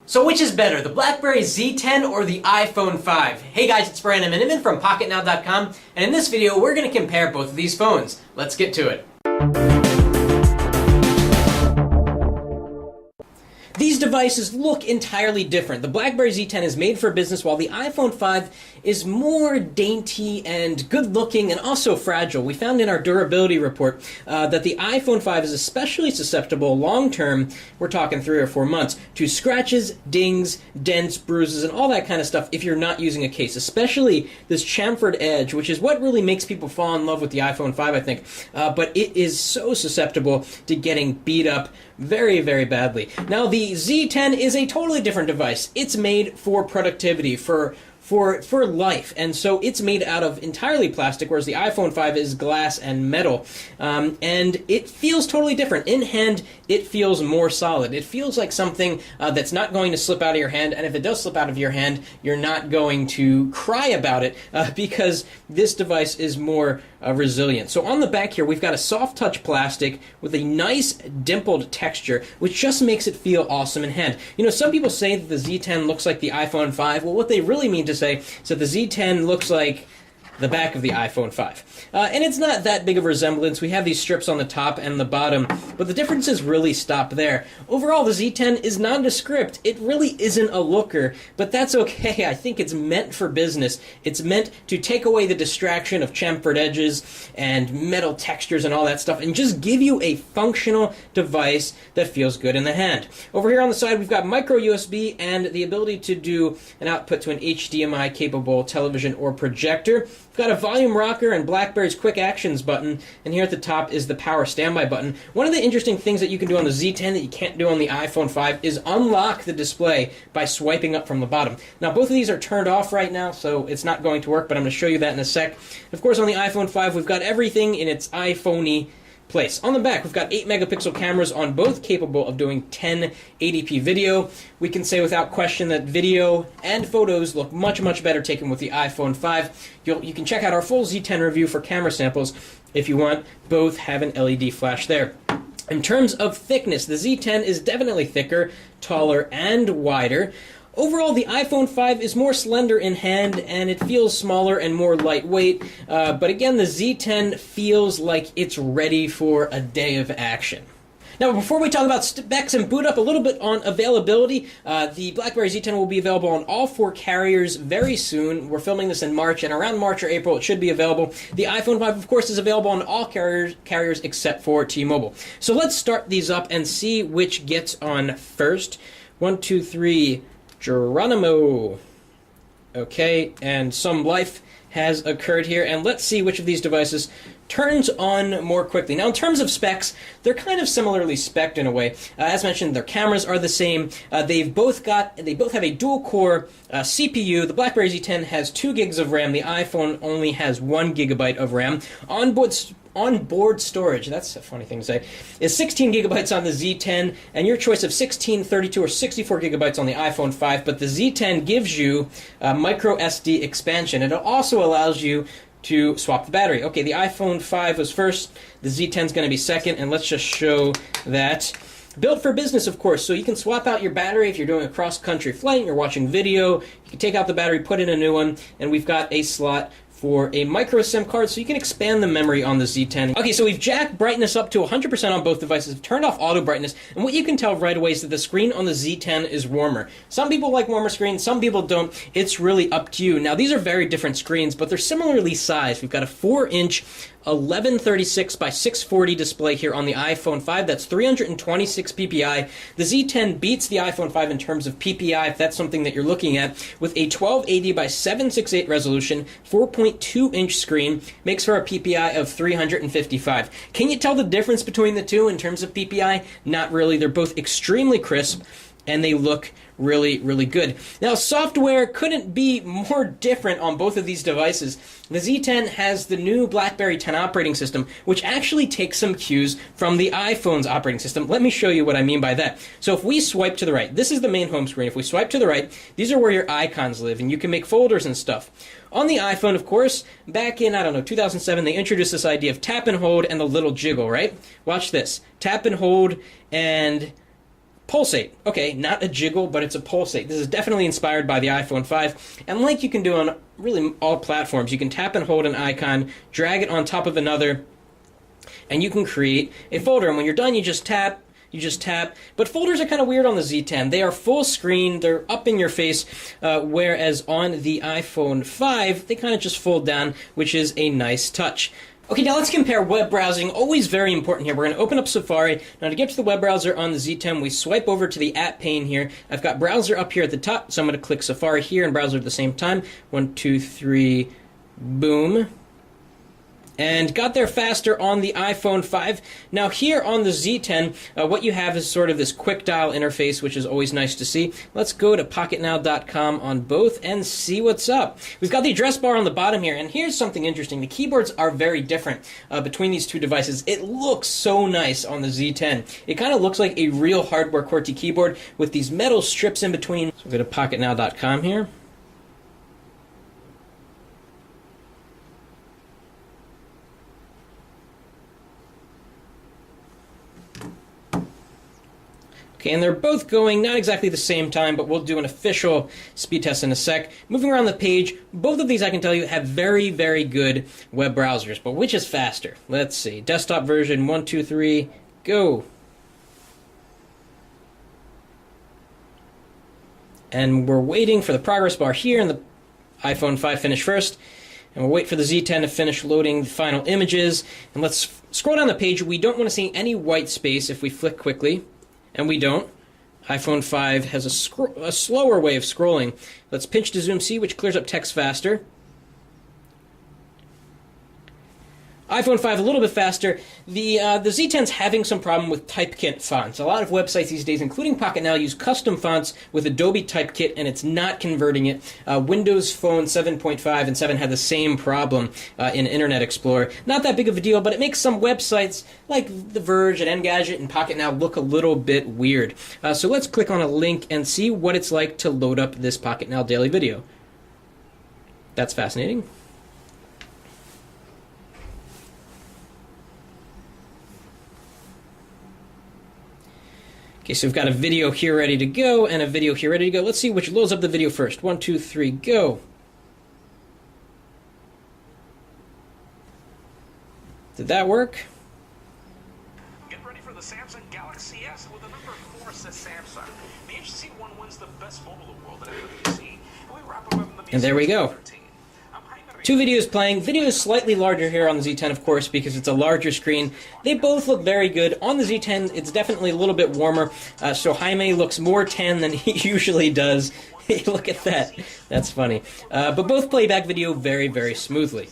So which is better, the BlackBerry Z10 or the iPhone 5? Hey guys, it's Brandon Miniman from PocketNow.com, and in this video we're going to compare both of these phones. Let's get to it. These devices look entirely different. The BlackBerry Z10 is made for business, while the iPhone 5 is more dainty and good-looking and also fragile. We found in our durability report that the iPhone 5 is especially susceptible long-term, we're talking 3 or 4 months, to scratches, dings, dents, bruises, and all that kind of stuff if you're not using a case, especially this chamfered edge, which is what really makes people fall in love with the iPhone 5, I think. But it is so susceptible to getting beat up very, very badly. Now, the Z10 is a totally different device. It's made for productivity, for life, and so it's made out of entirely plastic, whereas the iPhone 5 is glass and metal, and it feels totally different. In hand, it feels more solid. It feels like something that's not going to slip out of your hand, and if it does slip out of your hand, you're not going to cry about it because this device is more resilient. So on the back here, we've got a soft touch plastic with a nice dimpled texture, which just makes it feel awesome in hand. You know, some people say that the Z10 looks like the iPhone 5. Well, what they really mean to say is that the Z10 looks like the back of the iPhone 5. And it's not that big of a resemblance. We have these strips on the top and the bottom, but the differences really stop there. Overall, the Z10 is nondescript. It really isn't a looker, but that's okay. I think it's meant for business. It's meant to take away the distraction of chamfered edges and metal textures and all that stuff, and just give you a functional device that feels good in the hand. Over here on the side, we've got micro USB and the ability to do an output to an HDMI capable television or projector. We've got a volume rocker and BlackBerry's quick actions button, and here at the top is the power standby button. One of the interesting things that you can do on the Z10 that you can't do on the iPhone 5 is unlock the display by swiping up from the bottom. Now, both of these are turned off right now, so it's not going to work, but I'm going to show you that in a sec. Of course, on the iPhone 5, we've got everything in its iPhone-y place. On the back, we've got 8 megapixel cameras on both, capable of doing 1080p video. We can say without question that video and photos look much, much better taken with the iPhone 5. You can check out our full Z10 review for camera samples if you want. Both have an LED flash there. In terms of thickness, the Z10 is definitely thicker, taller, and wider. Overall, the iPhone 5 is more slender in hand, and it feels smaller and more lightweight, but again, the Z10 feels like it's ready for a day of action. Now, before we talk about specs and boot up, a little bit on availability. The BlackBerry Z10 will be available on all 4 carriers very soon. We're filming this in March, and around March or April it should be available. The iPhone 5, of course, is available on all carriers except for T-Mobile. So let's start these up and see which gets on first. 1, 2, 3... Geronimo. Okay, and some life has occurred here, and let's see which of these devices turns on more quickly. Now, in terms of specs, they're kind of similarly spec'd in a way. As mentioned, their cameras are the same. They both have a dual-core CPU. The BlackBerry Z10 has 2 gigs of RAM. The iPhone only has 1 gigabyte of RAM. Onboard storage, that's a funny thing to say, is 16 gigabytes on the Z10, and your choice of 16, 32, or 64 gigabytes on the iPhone 5, but the Z10 gives you micro SD expansion. It also allows you to swap the battery. Okay, the iPhone 5 was first, the Z10 is going to be second, and let's just show that. Built for business, of course, so you can swap out your battery if you're doing a cross-country flight, you're watching video, you can take out the battery, put in a new one, and we've got a slot for a micro SIM card, so you can expand the memory on the Z10. Okay, so we've jacked brightness up to 100% on both devices, turned off auto brightness, and what you can tell right away is that the screen on the Z10 is warmer. Some people like warmer screens, some people don't. It's really up to you. Now, these are very different screens, but they're similarly sized. We've got a 4-inch 1136 by 640 display here on the iPhone 5. That's 326 ppi. The Z10 beats the iPhone 5 in terms of ppi, if that's something that you're looking at, with a 1280 by 768 resolution, 4.2-inch screen, makes for a ppi of 355. Can you tell the difference between the two in terms of ppi? Not really. They're both extremely crisp, and they look really, really good. Now, software couldn't be more different on both of these devices. The Z10 has the new BlackBerry 10 operating system, which actually takes some cues from the iPhone's operating system. Let me show you what I mean by that. So if we swipe to the right, this is the main home screen. If we swipe to the right, these are where your icons live, and you can make folders and stuff. On the iPhone, of course, back in, 2007, they introduced this idea of tap and hold and the little jiggle, right? Watch this. Tap and hold, and Pulsate. Okay, not a jiggle, but it's a pulsate. This is definitely inspired by the iPhone 5. And like you can do on really all platforms, you can tap and hold an icon, drag it on top of another, and you can create a folder. And when you're done, you just tap. But folders are kind of weird on the Z10. They are full screen, they're up in your face, whereas on the iPhone 5, they kind of just fold down, which is a nice touch. Okay, now let's compare web browsing. Always very important here. We're going to open up Safari. Now to get to the web browser on the Z10, we swipe over to the app pane here. I've got browser up here at the top, so I'm going to click Safari here and browser at the same time. 1, 2, 3, boom. And got there faster on the iPhone 5. Now here on the Z10, what you have is sort of this quick dial interface, which is always nice to see. Let's go to pocketnow.com on both and see what's up. We've got the address bar on the bottom here, and here's something interesting. The keyboards are very different between these two devices. It looks so nice on the Z10. It kind of looks like a real hardware QWERTY keyboard with these metal strips in between. So we'll go to pocketnow.com here. Okay, and they're both going not exactly the same time, but we'll do an official speed test in a sec. Moving around the page, both of these, I can tell you, have very, very good web browsers. But which is faster? Let's see. Desktop version, 1, 2, 3, go. And we're waiting for the progress bar here, and the iPhone 5 finish first. And we'll wait for the Z10 to finish loading the final images. And let's scroll down the page. We don't want to see any white space if we flick quickly. And we don't. iPhone 5 has a slower way of scrolling. Let's pinch to zoom C, which clears up text faster. iPhone 5 a little bit faster. The Z10's having some problem with typekit fonts. A lot of websites these days, including PocketNow, use custom fonts with Adobe Typekit, and it's not converting it. Windows Phone 7.5 and 7 had the same problem in Internet Explorer. Not that big of a deal, but it makes some websites like The Verge and Engadget and PocketNow look a little bit weird. So let's click on a link and see what it's like to load up this PocketNow daily video. That's fascinating. Okay, so we've got a video here ready to go and a video here ready to go. Let's see which loads up the video first. 1, 2, 3, go. Did that work? Get ready for the Samsung Galaxy S with the number 4 says Samsung. The HTC One wins the best mobile award that I've ever seen. We wrap up in the and there we go. 13. Two videos playing. Video is slightly larger here on the Z10, of course, because it's a larger screen. They both look very good. On the Z10, it's definitely a little bit warmer, so Jaime looks more tan than he usually does. Look at that. That's funny. But both play back video very, very smoothly.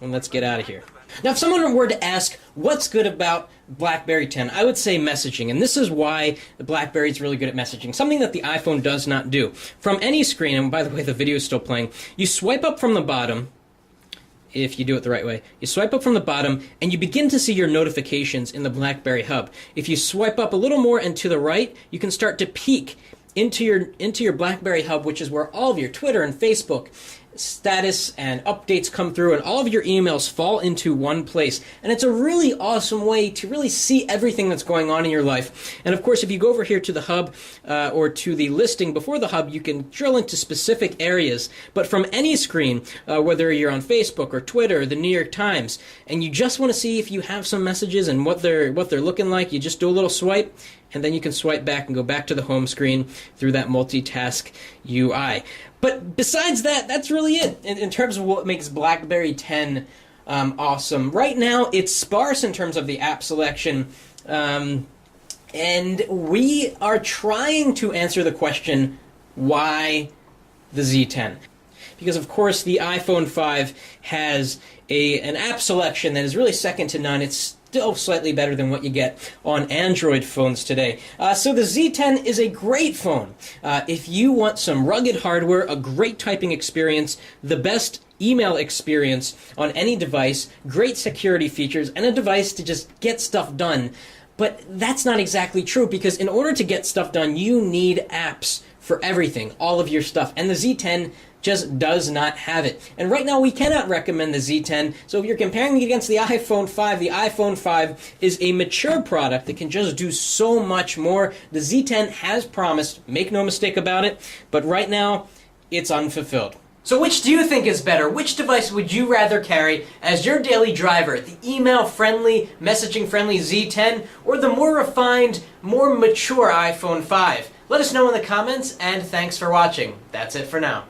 And let's get out of here. Now, if someone were to ask, what's good about BlackBerry 10, I would say messaging, and this is why the BlackBerry is really good at messaging, something that the iPhone does not do. From any screen, and by the way, the video is still playing, you swipe up from the bottom, if you do it the right way. You swipe up from the bottom, and you begin to see your notifications in the BlackBerry hub. If you swipe up a little more and to the right, you can start to peek into your BlackBerry hub, which is where all of your Twitter and Facebook status and updates come through, and all of your emails fall into one place. And it's a really awesome way to really see everything that's going on in your life. And of course, if you go over here to the hub or to the listing before the hub, you can drill into specific areas. But from any screen, whether you're on Facebook or Twitter or the New York Times, and you just want to see if you have some messages and what they're looking like, you just do a little swipe, and then you can swipe back and go back to the home screen through that multitask UI. But besides that, that's really it in terms of what makes BlackBerry 10 awesome. Right now, it's sparse in terms of the app selection, and we are trying to answer the question, why the Z10? Because, of course, the iPhone 5 has an app selection that is really second to none. It's still slightly better than what you get on Android phones today. So the Z10 is a great phone. If you want some rugged hardware, a great typing experience, the best email experience on any device, great security features, and a device to just get stuff done. But that's not exactly true, because in order to get stuff done, you need apps for everything, all of your stuff. And the Z10 just does not have it. And right now we cannot recommend the Z10, so if you're comparing it against the iPhone 5, the iPhone 5 is a mature product that can just do so much more. The Z10 has promised, make no mistake about it, but right now it's unfulfilled. So which do you think is better? Which device would you rather carry as your daily driver? The email-friendly, messaging-friendly Z10 or the more refined, more mature iPhone 5? Let us know in the comments, and thanks for watching. That's it for now.